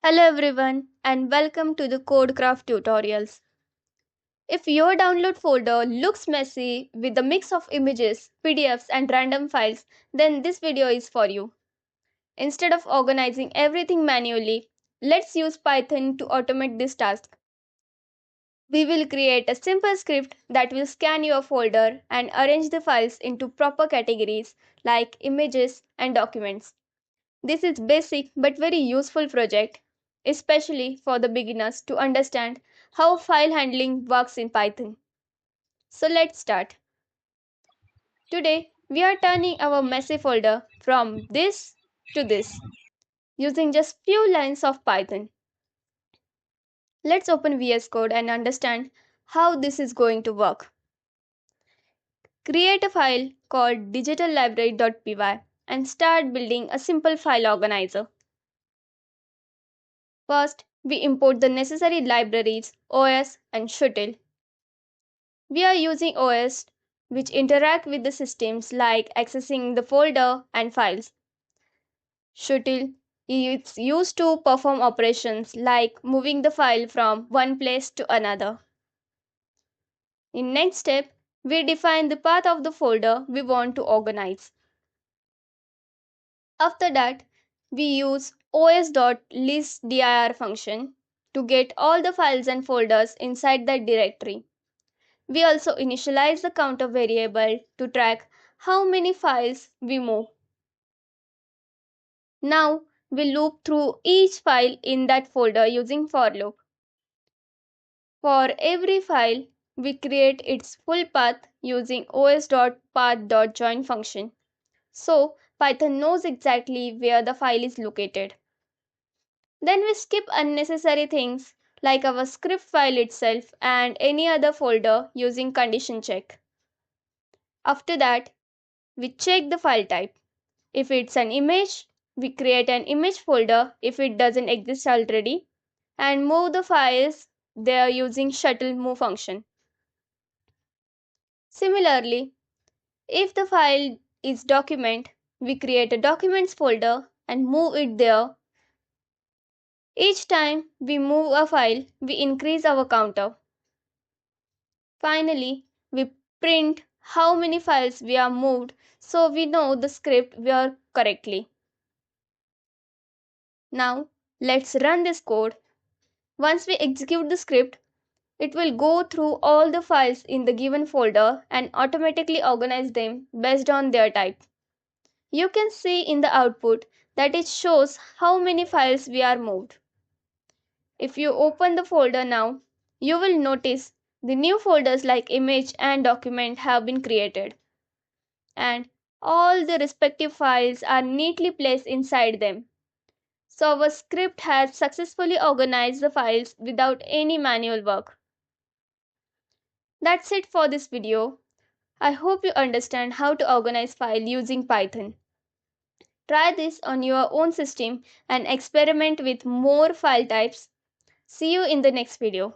Hello everyone and welcome to the Codecraft tutorials. If your download folder looks messy with a mix of images, PDFs and random files, then this video is for you. Instead of organizing everything manually, let's use Python to automate this task. We will create a simple script that will scan your folder and arrange the files into proper categories like images and documents. This is basic but very useful project, especially for the beginners to understand how file handling works in Python. So let's start. Today we are turning our messy folder from this to this using just few lines of Python. Let's open VS Code and understand how this is going to work. Create a file called digitallibrary.py and start building a simple file organizer. First, we import the necessary libraries OS and shutil. We are using OS which interact with the systems like accessing the folder and files. Shutil is used to perform operations like moving the file from one place to another. In next step, we define the path of the folder we want to organize. After that, we use os.listdir function to get all the files and folders inside that directory. We also initialize the counter variable to track how many files we move. Now we loop through each file in that folder using for loop. For every file, we create its full path using os.path.join function. So Python knows exactly where the file is located. Then we skip unnecessary things like our script file itself and any other folder using condition check. After that, we check the file type. If it's an image, we create an image folder if it doesn't exist already and move the files there using shutil move function. Similarly, if the file is document, we create a documents folder and move it there. Each time we move a file, we increase our counter. Finally, we print how many files we are moved so we know the script worked correctly. Now, let's run this code. Once we execute the script, it will go through all the files in the given folder and automatically organize them based on their type. You can see in the output that it shows how many files we are moved. If you open the folder now, you will notice the new folders like image and document have been created, and all the respective files are neatly placed inside them. So our script has successfully organized the files without any manual work. That's it for this video. I hope you understand how to organize file using Python. Try this on your own system and experiment with more file types. See you in the next video.